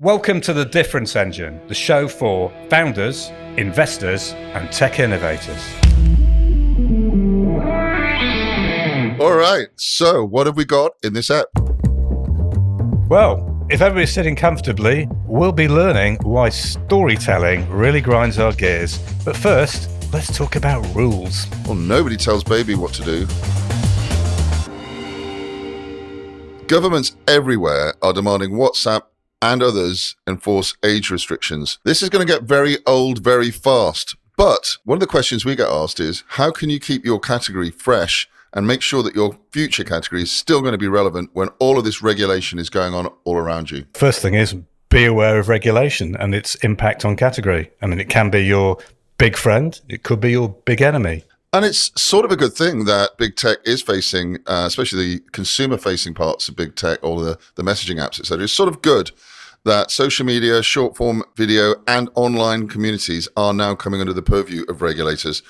Welcome to The Difference Engine, the show for founders, investors, and tech innovators. All right, so what have we got in this app? Well, if everybody's sitting comfortably, we'll be learning why storytelling really grinds our gears. But first, let's talk about rules. Well, nobody tells baby what to do. Governments everywhere are demanding WhatsApp and others enforce age restrictions. This is going to get very old very fast. But one of the questions we get asked is, how can you keep your category fresh and make sure that your future category is still going to be relevant when all of this regulation is going on all around you? First thing is, be aware of regulation and its impact on category. I mean, it can be your big friend, it could be your big enemy. And it's sort of a good thing that big tech is facing, especially the consumer-facing parts of big tech, all the messaging apps, etc. It's sort of good that social media, short-form video, and online communities are now coming under the purview of regulators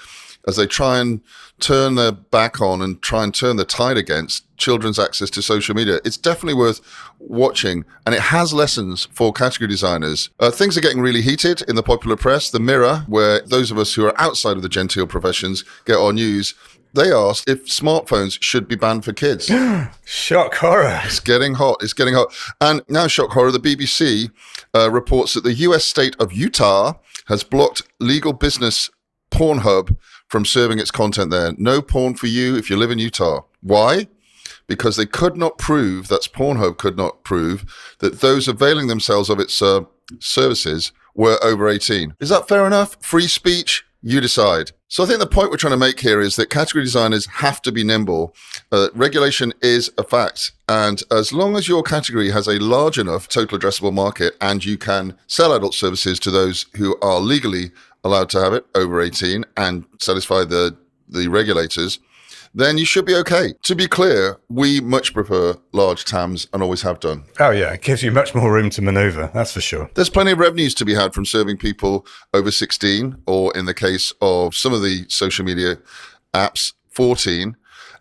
as they try and turn their back on and try and turn the tide against children's access to social media. It's definitely worth watching, and it has lessons for category designers. Things are getting really heated in the popular press. The Mirror, where those of us who are outside of the genteel professions get our news, they asked if smartphones should be banned for kids. Shock horror. It's getting hot. It's getting hot. And now, shock horror, the BBC reports that the US state of Utah has blocked legal business Pornhub from serving its content there. No porn for you if you live in Utah. Why? Because they could not prove, that's Pornhub could not prove, that those availing themselves of its services were over 18. Is that fair enough? Free speech? You decide. So I think the point we're trying to make here is that category designers have to be nimble. Regulation is a fact. And as long as your category has a large enough total addressable market and you can sell adult services to those who are legally allowed to have it over 18 and satisfy the regulators, then you should be okay. To be clear, we much prefer large TAMs and always have done. Oh yeah, it gives you much more room to maneuver, that's for sure. There's plenty of revenues to be had from serving people over 16, or in the case of some of the social media apps, 14,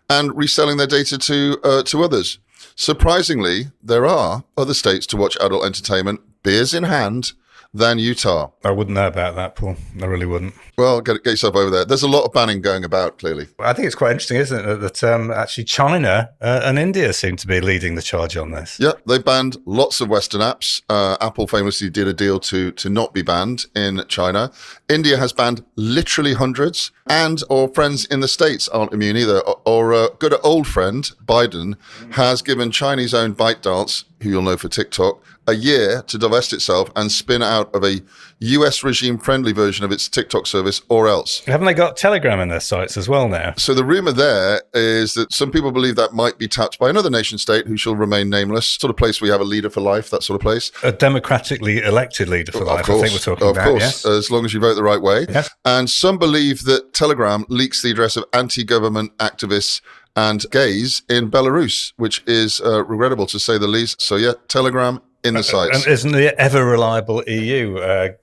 and reselling their data to others. Surprisingly, there are other states to watch adult entertainment, beers in hand, than Utah. I wouldn't know about that, Paul. I really wouldn't. Well, get yourself over there. There's a lot of banning going about, clearly. I think it's quite interesting, isn't it, that actually China and India seem to be leading the charge on this. Yeah, they banned lots of Western apps. Apple famously did a deal to not be banned in China. India has banned literally hundreds, and our friends in the States aren't immune either. Our good old friend, Biden, has given Chinese-owned ByteDance, who you'll know for TikTok, a year to divest itself and spin out of a US regime-friendly version of its TikTok service, or else. Haven't they got Telegram in their sites as well now? So the rumor there is that some people believe that might be tapped by another nation state who shall remain nameless, sort of place where you have a leader for life, that sort of place. A democratically elected leader for life, I think we're talking about. Of course, yes. As long as you vote the right way. Yes. And some believe that Telegram leaks the address of anti-government activists and gays in Belarus, which is regrettable to say the least. So yeah, Telegram in the sites. And isn't the ever-reliable EU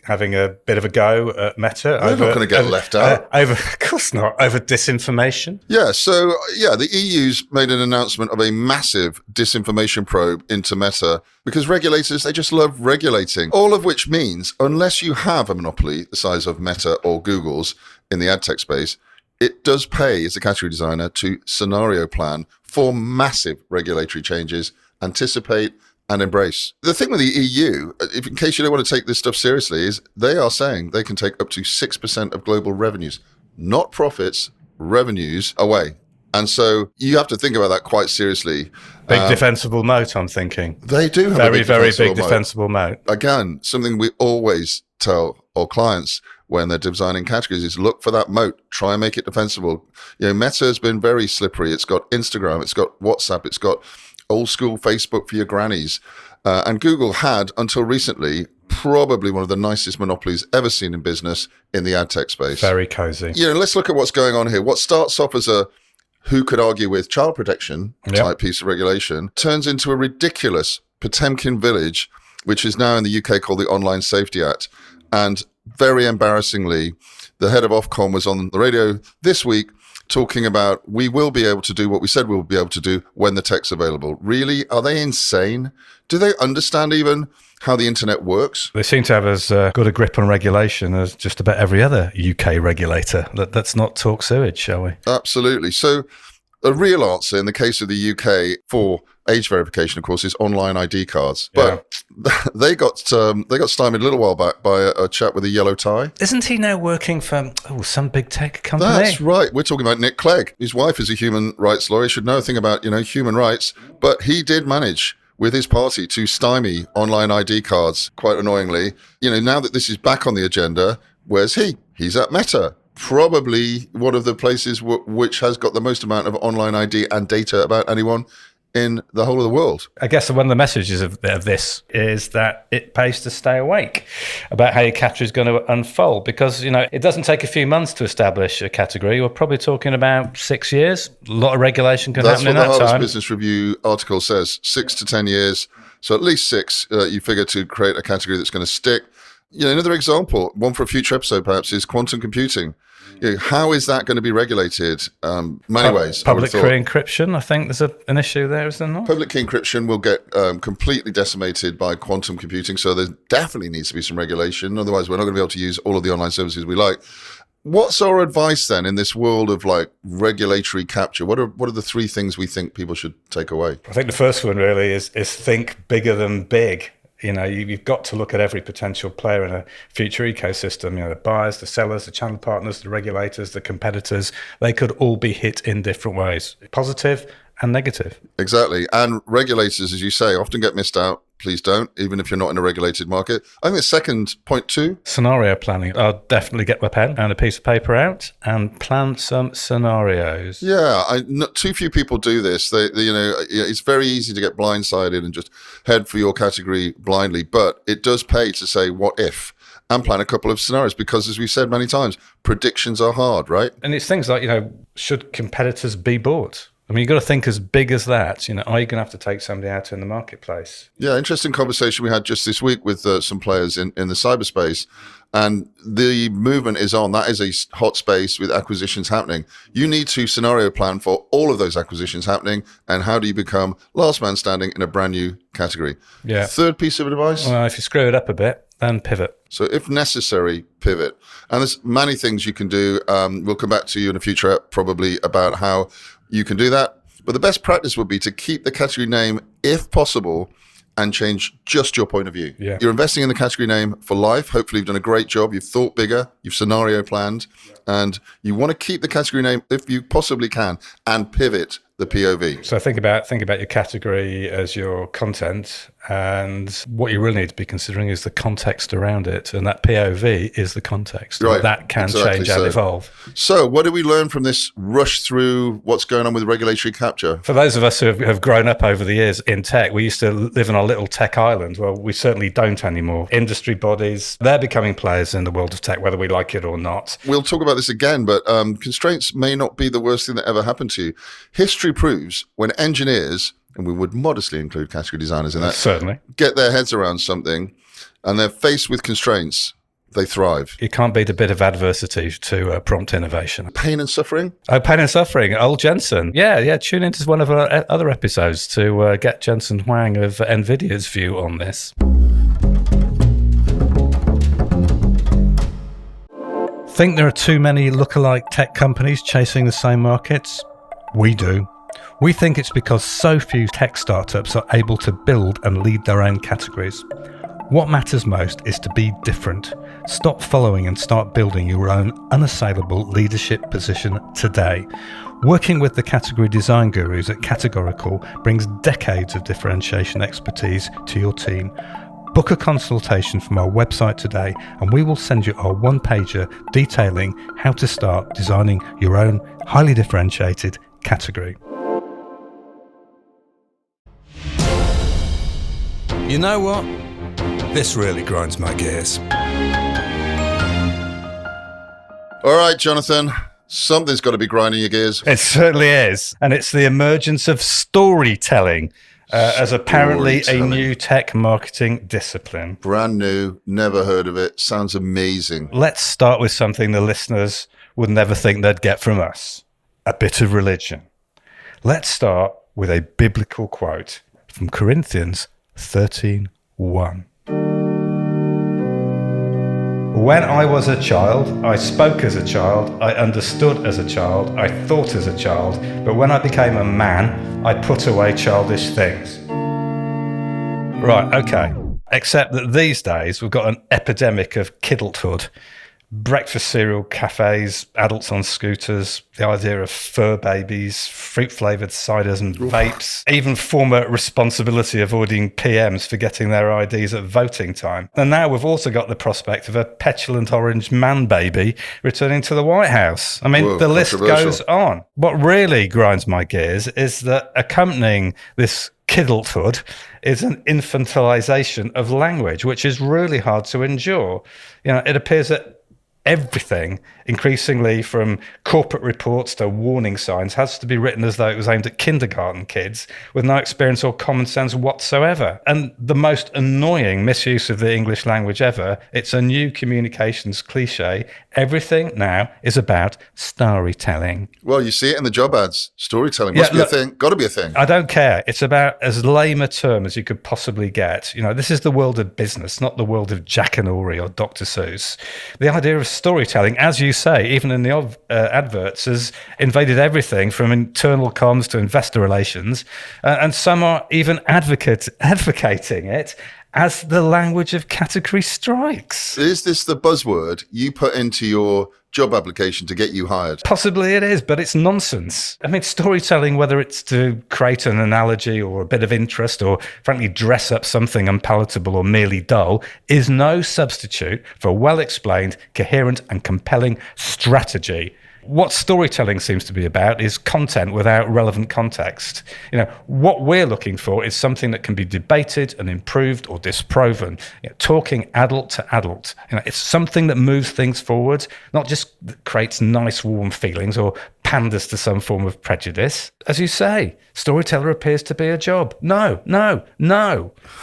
having a bit of a go at Meta? They're not going to get left out. Of course not. Over disinformation? Yeah, so the EU's made an announcement of a massive disinformation probe into Meta because regulators, they just love regulating. All of which means, unless you have a monopoly the size of Meta or Google's in the ad tech space, it does pay as a category designer to scenario plan for massive regulatory changes, anticipate and embrace. The thing with the EU, in case you don't want to take this stuff seriously, is they are saying they can take up to 6% of global revenues, not profits, revenues away. And so you have to think about that quite seriously. Big defensible moat, I'm thinking. They do have very, very big defensible moat. Again, something we always tell our clients when they're designing categories is look for that moat, try and make it defensible. Meta has been very slippery. It's got Instagram, it's got WhatsApp, it's got old school Facebook for your grannies. And Google had, until recently, probably one of the nicest monopolies ever seen in business in the ad tech space. Very cozy. Let's look at what's going on here. What starts off as a who could argue with child protection type piece of regulation turns into a ridiculous Potemkin village, which is now in the UK called the Online Safety Act. And very embarrassingly, the head of Ofcom was on the radio this week talking about we will be able to do what we said we'll be able to do when the tech's available. Really? Are they insane? Do they understand even how the internet works? They seem to have as good a grip on regulation as just about every other UK regulator. Let's not talk sewage, shall we? Absolutely. So a real answer in the case of the UK for age verification, of course, is online ID cards. But they got stymied a little while back by a chap with a yellow tie. Isn't he now working for some big tech company? That's right. We're talking about Nick Clegg. His wife is a human rights lawyer. He should know a thing about, human rights. But he did manage with his party to stymie online ID cards, quite annoyingly. Now that this is back on the agenda, where's he? He's at Meta. Probably one of the places which has got the most amount of online ID and data about anyone in the whole of the world. I guess one of the messages of this is that it pays to stay awake about how your category is going to unfold, because, it doesn't take a few months to establish a category. We're probably talking about 6 years. A lot of regulation can happen in that time. That's what the Harvard Business Review article says, 6 to 10 years. So at least 6, you figure, to create a category that's going to stick. Another example, one for a future episode perhaps, is quantum computing. How is that going to be regulated? Many ways. Public key encryption, I think there's an issue there, is there not? Public key encryption will get completely decimated by quantum computing, so there definitely needs to be some regulation. Otherwise, we're not going to be able to use all of the online services we like. What's our advice then in this world of regulatory capture? What are the 3 things we think people should take away? I think the first one really is think bigger than big. You've got to look at every potential player in a future ecosystem. The buyers, the sellers, the channel partners, the regulators, the competitors. They could all be hit in different ways, positive and negative. Exactly. And regulators, as you say, often get missed out. Please don't, even if you're not in a regulated market. I think the second point too. Scenario planning. I'll definitely get my pen and a piece of paper out and plan some scenarios. Yeah, too few people do this. It's very easy to get blindsided and just head for your category blindly, but it does pay to say what if and plan a couple of scenarios, because as we've said many times, predictions are hard, right? And it's things like, should competitors be bought? You've got to think as big as that. Are you going to have to take somebody out in the marketplace? Yeah, interesting conversation we had just this week with some players in the cyberspace. And the movement is on. That is a hot space with acquisitions happening. You need to scenario plan for all of those acquisitions happening. And how do you become last man standing in a brand new category? Yeah. Third piece of advice? Well, if you screw it up a bit, then pivot. So if necessary, pivot. And there's many things you can do. We'll come back to you in a future app probably about how you can do that. But the best practice would be to keep the category name, if possible, and change just your point of view. Yeah. You're investing in the category name for life. Hopefully you've done a great job. You've thought bigger. You've scenario planned. And you want to keep the category name if you possibly can and pivot the POV. So think about your category as your content, and what you really need to be considering is the context around it, and that POV is the context. Right. That can change and evolve. So what do we learn from this rush through what's going on with regulatory capture? For those of us who have grown up over the years in tech, we used to live in our little tech island. Well, we certainly don't anymore. Industry bodies, they're becoming players in the world of tech, whether we like it or not. We'll talk about this again, but constraints may not be the worst thing that ever happened to you. History proves when engineers, and we would modestly include category designers in that, certainly, get their heads around something and they're faced with constraints, they thrive. You can't beat a bit of adversity to prompt innovation. Pain and suffering? Oh, pain and suffering. Old Jensen. Yeah. Tune into one of our other episodes to get Jensen Huang of NVIDIA's view on this. Think there are too many lookalike tech companies chasing the same markets? We do. We think it's because so few tech startups are able to build and lead their own categories. What matters most is to be different. Stop following and start building your own unassailable leadership position today. Working with the category design gurus at Categorical brings decades of differentiation expertise to your team. Book a consultation from our website today, and we will send you our one-pager detailing how to start designing your own highly differentiated category. You know what? This really grinds my gears. All right, Jonathan, something's got to be grinding your gears. It certainly is. And it's the emergence of storytelling as apparently a new tech marketing discipline. Brand new, never heard of it. Sounds amazing. Let's start with something the listeners would never think they'd get from us. a bit of religion. Let's start with a biblical quote from Corinthians 13:1. When I was a child, I spoke as a child, I understood as a child, I thought as a child, but when I became a man, I put away childish things. Right, okay. Except that these days we've got an epidemic of kiddlehood. Breakfast cereal cafes, adults on scooters, the idea of fur babies, fruit-flavoured ciders and vapes, even former responsibility avoiding PMs forgetting their IDs at voting time. And now we've also got the prospect of a petulant orange man baby returning to the White House. I mean, the list goes on. What really grinds my gears is that accompanying this kiddlehood is an infantilization of language, which is really hard to endure. You know, it appears that everything, increasingly from corporate reports to warning signs, has to be written as though it was aimed at kindergarten kids with no experience or common sense whatsoever. And the most annoying misuse of the English language ever, it's a new communications cliche. Everything now is about storytelling. Well, you see it in the job ads. Storytelling must be a thing. Got to be a thing. I don't care. It's about as lame a term as you could possibly get. You know, this is the world of business, not the world of Jack and Ori or Dr. Seuss. The idea of storytelling, as you say, even in the adverts, has invaded everything from internal comms to investor relations, and some are even advocating it as the language of category strikes. Is this the buzzword you put into your job application to get you hired? Possibly it is, but it's nonsense. I mean, storytelling, whether it's to create an analogy or a bit of interest or frankly dress up something unpalatable or merely dull, is no substitute for a well-explained, coherent and compelling strategy. What storytelling seems to be about is content without relevant context. You know, what we're looking for is something that can be debated and improved or disproven. You know, talking adult to adult. You know, it's something that moves things forward, not just creates nice warm feelings or panders to some form of prejudice. As you say, storyteller appears to be a job. No.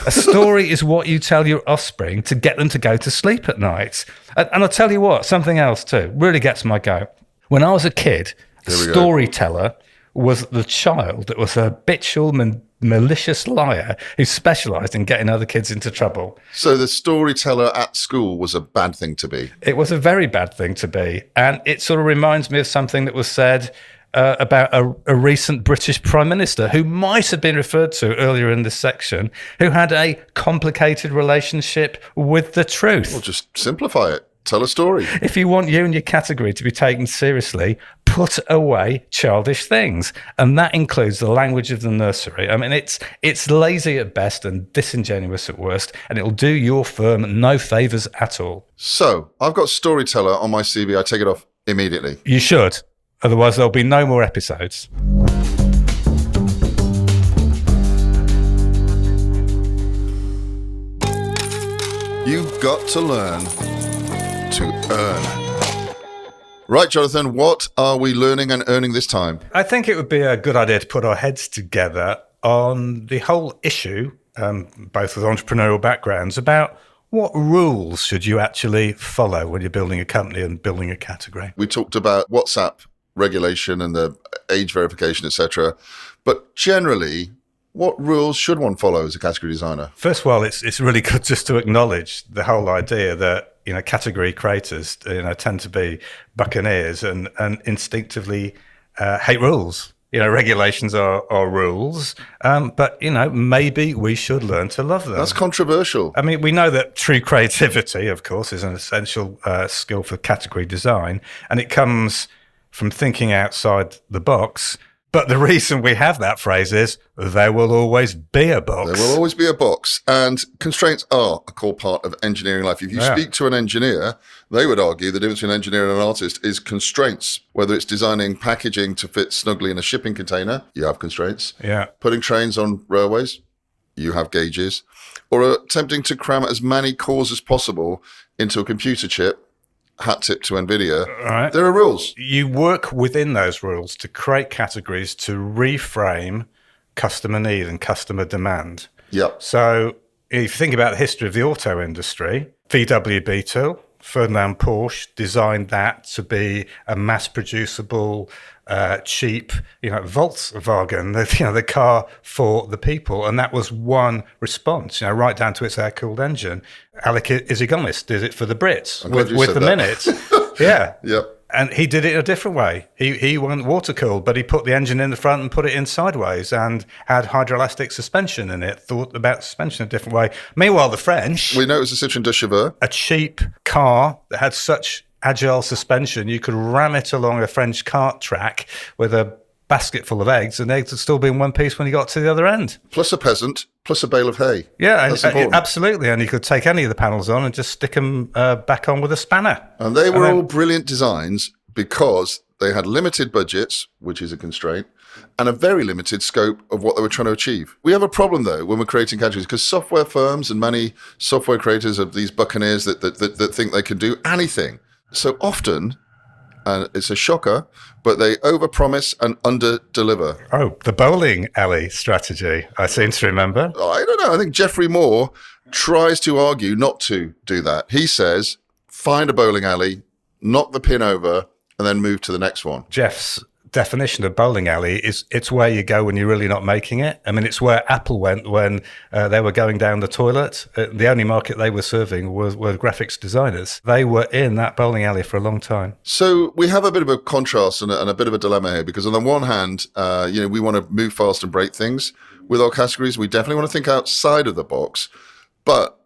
A story is what you tell your offspring to get them to go to sleep at night. And I'll tell you what, something else too, really gets my goat. When I was a kid, a storyteller was the child that was a habitual, malicious liar who specialised in getting other kids into trouble. So the storyteller at school was a bad thing to be? It was a very bad thing to be. And it sort of reminds me of something that was said about a recent British Prime Minister who might have been referred to earlier in this section, who had a complicated relationship with the truth. Well, just simplify it. Tell a story. If you want you and your category to be taken seriously, put away childish things. And that includes the language of the nursery. I mean, it's lazy at best and disingenuous at worst, and it'll do your firm no favours at all. So, I've got storyteller on my CV. I take it off immediately. You should. Otherwise, there'll be no more episodes. You've got to learn to earn. Right, Jonathan, what are we learning and earning this time? I think it would be a good idea to put our heads together on the whole issue, both with entrepreneurial backgrounds, about what rules should you actually follow when you're building a company and building a category. We talked about WhatsApp regulation and the age verification, etc. But generally, what rules should one follow as a category designer? First of all, it's really good just to acknowledge the whole idea that, you know, category creators, you know, tend to be buccaneers and instinctively hate rules. You know, regulations are rules, but, you know, maybe we should learn to love them. That's controversial. I mean, we know that true creativity, of course, is an essential skill for category design, and it comes from thinking outside the box. But the reason we have that phrase is there will always be a box. There will always be a box. And constraints are a core part of engineering life. If you speak to an engineer, they would argue the difference between an engineer and an artist is constraints. Whether it's designing packaging to fit snugly in a shipping container, you have constraints. Yeah. Putting trains on railways, you have gauges. Or attempting to cram as many cores as possible into a computer chip, hat tip to NVIDIA, right. There are rules. You work within those rules to create categories to reframe customer need and customer demand. Yep. So if you think about the history of the auto industry, VW Beetle, Ferdinand Porsche designed that to be a mass-producible, cheap, Volkswagen, the car for the people, and that was one response. Right down to its air-cooled engine. Alec Issigonis did it for the Brits with the Minute. Yeah. Yep. And he did it a different way. He went water-cooled, but he put the engine in the front and put it in sideways and had hydroelastic suspension in it, thought about suspension a different way. Meanwhile, the French... We know it was a Citroën de Cheveux. A cheap car that had such agile suspension, you could ram it along a French cart track with a basket full of eggs, and eggs would still be in one piece when you got to the other end. Plus a peasant, plus a bale of hay. Yeah, absolutely. And you could take any of the panels on and just stick them back on with a spanner. And they were all brilliant designs because they had limited budgets, which is a constraint, and a very limited scope of what they were trying to achieve. We have a problem, though, when we're creating categories, because software firms and many software creators are these buccaneers that think they can do anything. So often, and it's a shocker, but they overpromise and underdeliver. Oh, the bowling alley strategy, I seem to remember. I don't know. I think Geoffrey Moore tries to argue not to do that. He says, find a bowling alley, knock the pin over, and then move to the next one. Jeff's definition of bowling alley is it's where you go when you're really not making it. I mean, it's where Apple went when they were going down the toilet. The only market they were serving were graphics designers. They were in that bowling alley for a long time. So we have a bit of a contrast and a bit of a dilemma here, because on the one hand, we want to move fast and break things with our categories. We definitely want to think outside of the box, but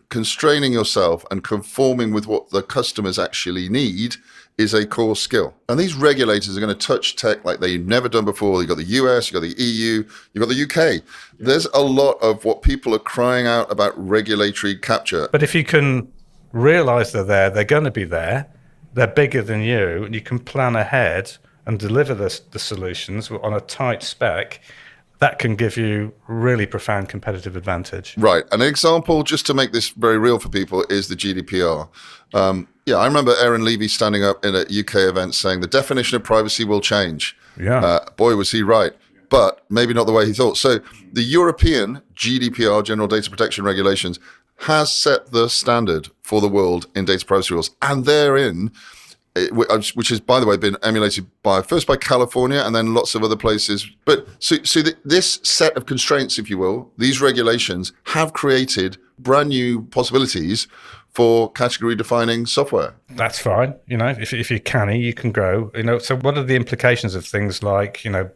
constraining yourself and conforming with what the customers actually need is a core skill. And these regulators are going to touch tech like they've never done before. You've got the US, you've got the EU, you've got the UK. There's a lot of what people are crying out about regulatory capture. But if you can realize they're going to be there, they're bigger than you, and you can plan ahead and deliver the solutions on a tight spec, that can give you really profound competitive advantage. Right. An example, just to make this very real for people, is the GDPR. I remember Aaron Levy standing up in a UK event saying the definition of privacy will change. Yeah. Boy, was he right. But maybe not the way he thought. So the European GDPR, General Data Protection Regulations, has set the standard for the world in data privacy rules. And therein, which has, by the way, been emulated first by California and then lots of other places. But so this set of constraints, if you will, these regulations have created brand new possibilities for category defining software. That's fine. If you're canny, you can grow. So what are the implications of things like, the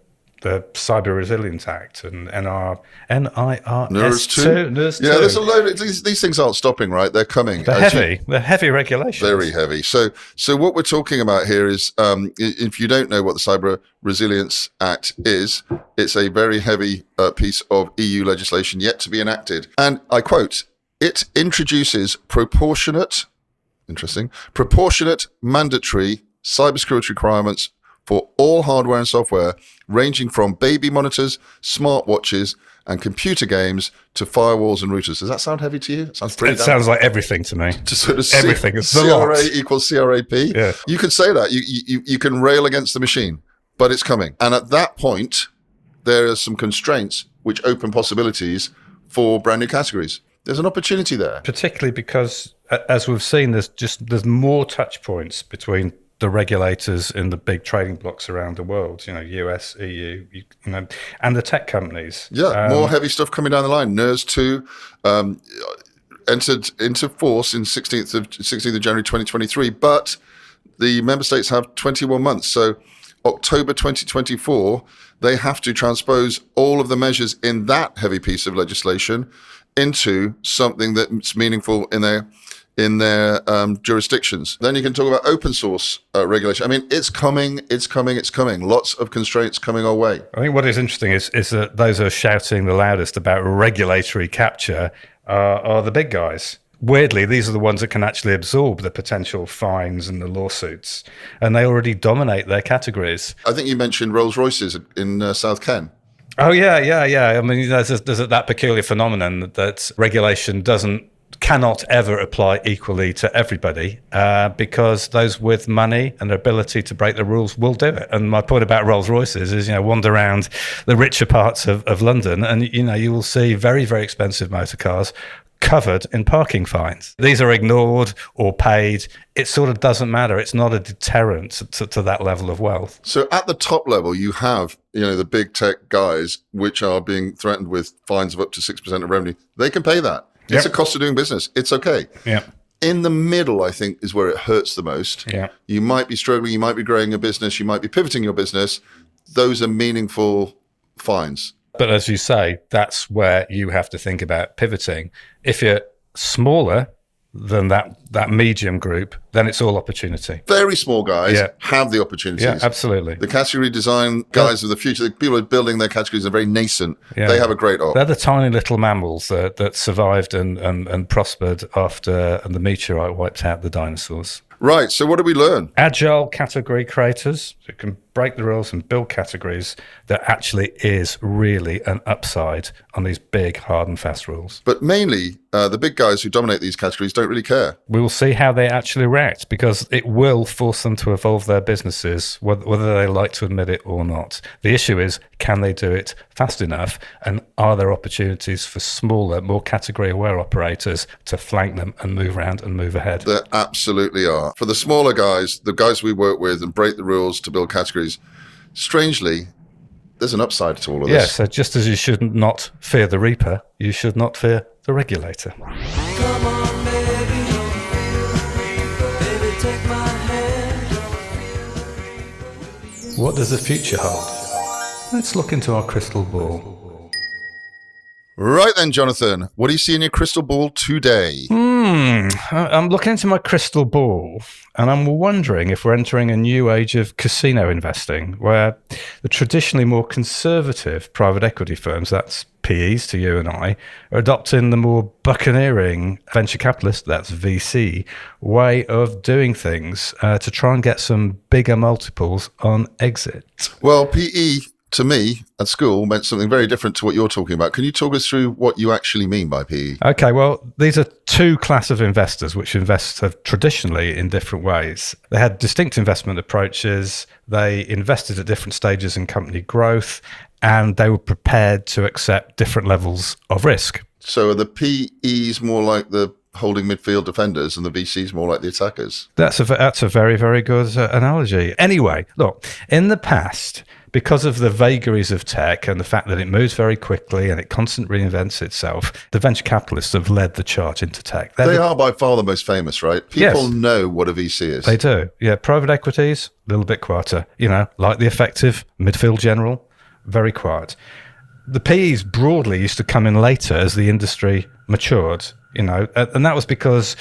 Cyber Resilience Act and NIRS2? NIRS2. Yeah, there's a load. These things aren't stopping, right? They're coming. They're heavy. They're heavy regulations. Very heavy. So what we're talking about here is, if you don't know what the Cyber Resilience Act is, it's a very heavy piece of EU legislation yet to be enacted. And I quote, it introduces proportionate mandatory cybersecurity requirements for all hardware and software, ranging from baby monitors, smartwatches, and computer games to firewalls and routers. Does that sound heavy to you? It sounds like everything to me. To sort of everything. It's the CRA lot. equals CRAP. Yeah. You could say that. You can rail against the machine, but it's coming. And at that point, there are some constraints which open possibilities for brand new categories. There's an opportunity there. Particularly because, as we've seen, there's more touch points between the regulators in the big trading blocks around the world, US, EU, and the tech companies. Yeah, more heavy stuff coming down the line. NIRS2 entered into force in 16th of January 2023, but the member states have 21 months. So October 2024, they have to transpose all of the measures in that heavy piece of legislation into something that's meaningful in their jurisdictions. Then you can talk about open source regulation. I mean, it's coming. Lots of constraints coming our way. I think what is interesting is that those who are shouting the loudest about regulatory capture are the big guys. Weirdly, these are the ones that can actually absorb the potential fines and the lawsuits, and they already dominate their categories. I think you mentioned Rolls-Royces in South Ken. Oh, yeah. I mean, there's that peculiar phenomenon that regulation cannot ever apply equally to everybody because those with money and their ability to break the rules will do it. And my point about Rolls-Royces is, wander around the richer parts of London and, you will see very, very expensive motor cars covered in parking fines. These are ignored or paid. It sort of doesn't matter. It's not a deterrent to that level of wealth. So at the top level, you have, the big tech guys, which are being threatened with fines of up to 6% of revenue. They can pay that. It's a cost of doing business. It's okay. Yeah. In the middle, I think, is where it hurts the most. Yeah. You might be struggling. You might be growing your business. You might be pivoting your business. Those are meaningful fines. But as you say, that's where you have to think about pivoting. If you're smaller than that medium group, then it's all opportunity. Very small guys have the opportunities. Yeah, absolutely. The category design guys of the future, the people who are building their categories are very nascent. Yeah. They have a great op. They're the tiny little mammals that survived and prospered after the meteorite wiped out the dinosaurs. Right, so what did we learn? Agile category creators who can break the rules and build categories. There actually is really an upside on these big, hard and fast rules. But mainly, the big guys who dominate these categories don't really care. We will see how they actually react, because it will force them to evolve their businesses, whether they like to admit it or not. The issue is, can they do it fast enough? And are there opportunities for smaller, more category-aware operators to flank them and move around and move ahead? There absolutely are. For the smaller guys, the guys we work with and break the rules to build categories, strangely, there's an upside to all of this. Yeah, so just as you should not fear the Reaper, you should not fear the regulator. Come on, baby. Baby, take my hand. What does the future hold? Let's look into our crystal ball. Right then, Jonathan, what do you see in your crystal ball today? I'm looking into my crystal ball, and I'm wondering if we're entering a new age of casino investing, where the traditionally more conservative private equity firms, that's PEs to you and I, are adopting the more buccaneering venture capitalist, that's VC, way of doing things to try and get some bigger multiples on exit. Well, PE, to me, at school, meant something very different to what you're talking about. Can you talk us through what you actually mean by PE? Okay, well, these are two classes of investors which invest traditionally in different ways. They had distinct investment approaches, they invested at different stages in company growth, and they were prepared to accept different levels of risk. So are the PEs more like the holding midfield defenders and the VCs more like the attackers? That's a very, very good analogy. Anyway, look, in the past, because of the vagaries of tech and the fact that it moves very quickly and it constantly reinvents itself, the venture capitalists have led the charge into tech. They are by far the most famous, right? People know what a VC is. They do. Yeah, private equities, a little bit quieter. Like the effective midfield general, very quiet. The PEs broadly used to come in later as the industry matured, and that was because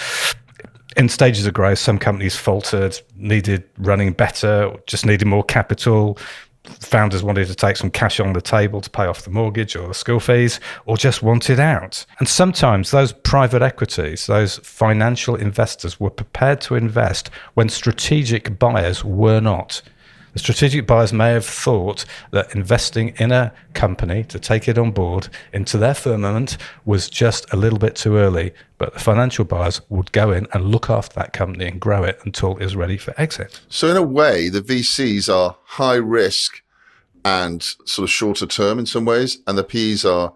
in stages of growth, some companies faltered, needed running better, just needed more capital. Founders wanted to take some cash on the table to pay off the mortgage or the school fees, or just wanted out. And sometimes those private equities, those financial investors, were prepared to invest when strategic buyers were not. The strategic buyers may have thought that investing in a company to take it on board into their firmament was just a little bit too early, but the financial buyers would go in and look after that company and grow it until it is ready for exit. So in a way, the VCs are high risk and sort of shorter term in some ways, and the PEs are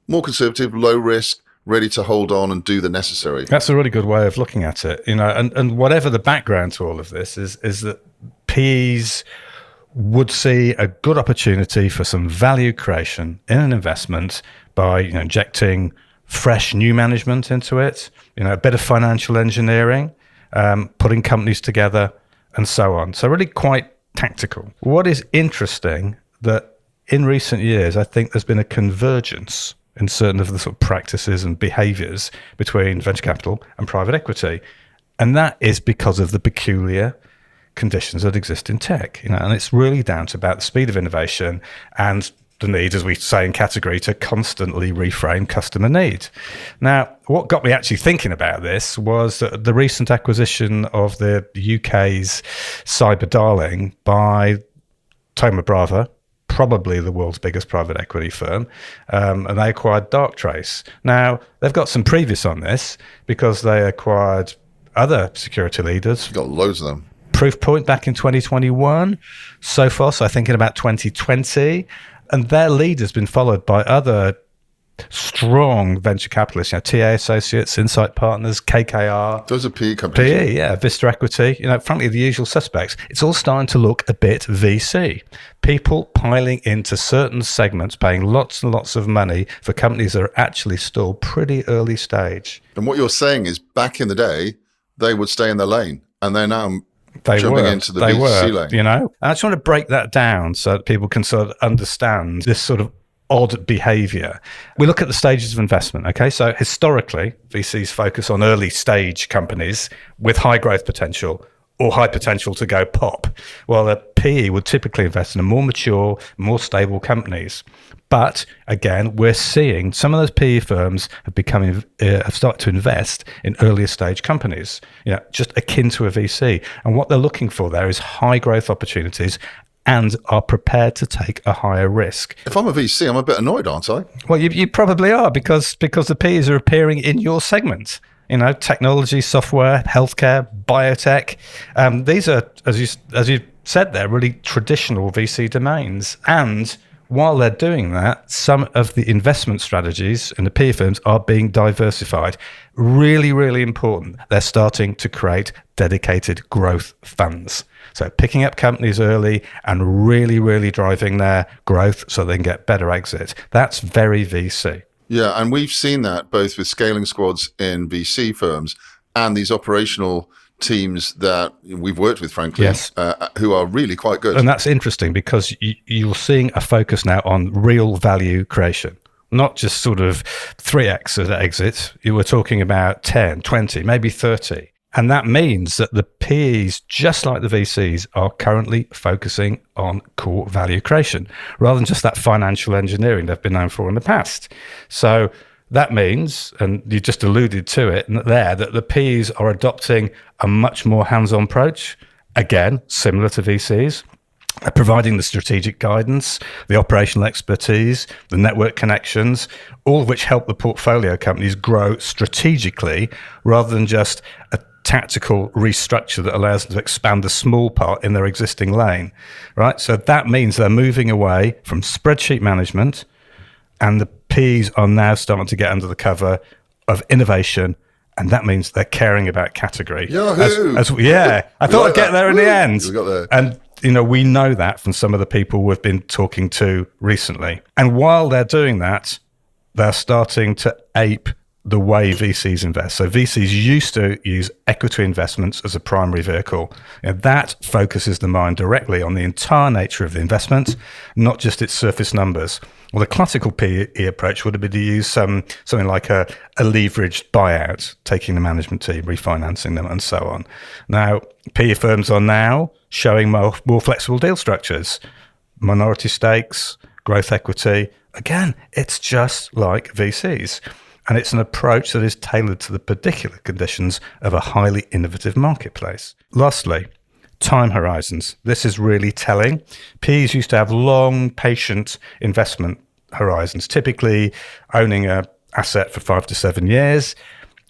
more conservative, low risk, ready to hold on and do the necessary. That's a really good way of looking at it. And whatever the background to all of this is that PEs would see a good opportunity for some value creation in an investment by injecting fresh new management into it, a bit of financial engineering, putting companies together and so on. So really quite tactical. What is interesting that in recent years, I think there's been a convergence in certain of the sort of practices and behaviors between venture capital and private equity. And that is because of the peculiar conditions that exist in tech, and it's really down to about the speed of innovation and the need, as we say in category, to constantly reframe customer need. Now, what got me actually thinking about this was the recent acquisition of the UK's cyber darling by Thoma Bravo, probably the world's biggest private equity firm, and they acquired Darktrace. Now, they've got some previous on this because they acquired other security leaders. You've got loads of them. Proofpoint back in 2021, Sophos, I think in about 2020, and their lead has been followed by other strong venture capitalists, TA Associates, Insight Partners, KKR. Those are PE companies. PE, yeah, Vista Equity, frankly, the usual suspects. It's all starting to look a bit VC. People piling into certain segments, paying lots and lots of money for companies that are actually still pretty early stage. And what you're saying is back in the day, they would stay in their lane, and they're now jumping into the VC lane. And I just want to break that down so that people can sort of understand this sort of odd behavior. We look at the stages of investment. Okay, so historically, VCs focus on early stage companies with high growth potential or high potential to go pop, while a PE would typically invest in more mature, more stable companies. But again, we're seeing some of those PE firms have started to invest in earlier stage companies, just akin to a VC. And what they're looking for there is high growth opportunities and are prepared to take a higher risk. If I'm a VC, I'm a bit annoyed, aren't I? Well, you probably are because the PEs are appearing in your segment. Technology, software, healthcare, biotech. These are, as you said there, really traditional VC domains. And while they're doing that, some of the investment strategies in the PE firms are being diversified. Really, really important. They're starting to create dedicated growth funds. So picking up companies early and really, really driving their growth so they can get better exit. That's very VC. Yeah, and we've seen that both with scaling squads in VC firms and these operational teams that we've worked with, frankly, yes. Who are really quite good. And that's interesting because you're seeing a focus now on real value creation, not just sort of 3x at exit. You were talking about 10, 20, maybe 30. And that means that the PEs, just like the VCs, are currently focusing on core value creation rather than just that financial engineering they've been known for in the past. So that means, and you just alluded to it there, that the PEs are adopting a much more hands-on approach, again, similar to VCs, providing the strategic guidance, the operational expertise, the network connections, all of which help the portfolio companies grow strategically rather than just a tactical restructure that allows them to expand a small part in their existing lane, right? So that means they're moving away from spreadsheet management, and the P's are now starting to get under the cover of innovation, and that means they're caring about category. Yahoo! I thought I'd get there in the end. We got there. And we know that from some of the people we've been talking to recently. And while they're doing that, they're starting to ape the way VCs invest. So VCs used to use equity investments as a primary vehicle. That focuses the mind directly on the entire nature of the investment, not just its surface numbers. Well, the classical PE approach would have been to use something like a leveraged buyout, taking the management team, refinancing them, and so on. Now, PE firms are now showing more flexible deal structures, minority stakes, growth equity. Again, it's just like VCs. And it's an approach that is tailored to the particular conditions of a highly innovative marketplace. Lastly, time horizons. This is really telling. PEs used to have long, patient investment horizons, typically owning an asset for 5 to 7 years.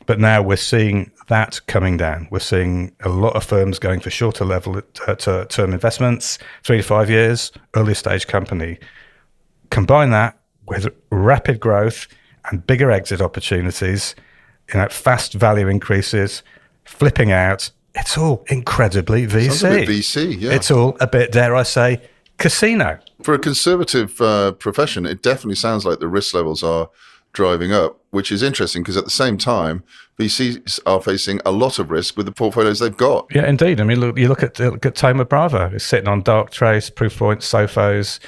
But now we're seeing that coming down. We're seeing a lot of firms going for shorter level term investments, 3 to 5 years, early stage company. Combine that with rapid growth and bigger exit opportunities, fast value increases, flipping out. It's all incredibly VC. Sounds a bit VC, yeah. It's all a bit, dare I say, casino. For a conservative profession, it definitely sounds like the risk levels are driving up, which is interesting because at the same time, VCs are facing a lot of risk with the portfolios they've got. Yeah, indeed. I mean, look at Thoma Bravo. It's sitting on Darktrace, Proofpoint, Sophos.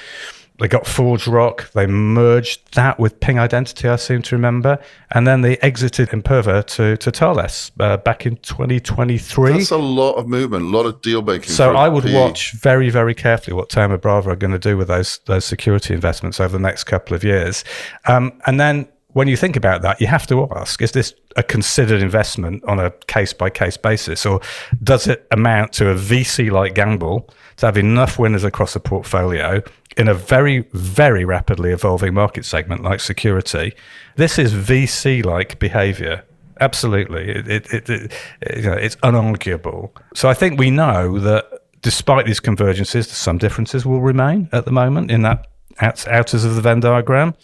They got Forge Rock. They merged that with Ping Identity, I seem to remember. And then they exited Imperva to Thales back in 2023. That's a lot of movement, a lot of deal making. So I would watch very, very carefully what Thoma Bravo are going to do with those security investments over the next couple of years. And then when you think about that, you have to ask, is this a considered investment on a case-by-case basis? Or does it amount to a VC-like gamble to have enough winners across a portfolio in a very, very rapidly evolving market segment like security? This is VC-like behavior. Absolutely. It's unarguable. So I think we know that despite these convergences, some differences will remain at the moment in that outers of the Venn diagram.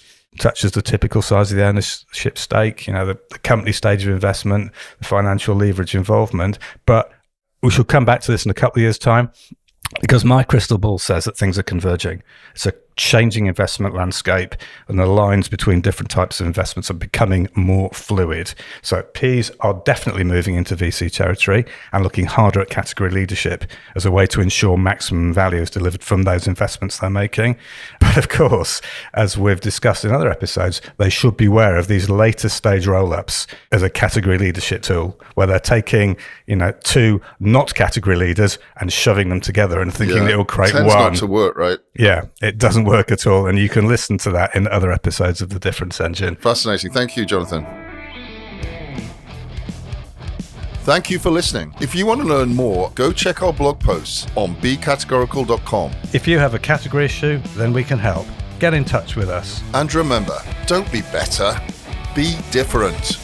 such as the typical size of the ownership stake, the company stage of investment, the financial leverage involvement. But we shall come back to this in a couple of years' time, because my crystal ball says that things are converging. It's a changing investment landscape, and the lines between different types of investments are becoming more fluid. So Ps are definitely moving into VC territory and looking harder at category leadership as a way to ensure maximum value is delivered from those investments they're making. But of course, as we've discussed in other episodes, they should beware of these later stage roll-ups as a category leadership tool, where they're taking, two not category leaders and shoving them together and thinking it will create tends one. Not to work, right? Yeah, it doesn't work at all. And you can listen to that in other episodes of The Difference Engine. Fascinating. Thank you, Jonathan. Thank you for listening. If you want to learn more, go check our blog posts on becategorical.com. If you have a category issue, then we can help. Get in touch with us. And remember, don't be better, be different.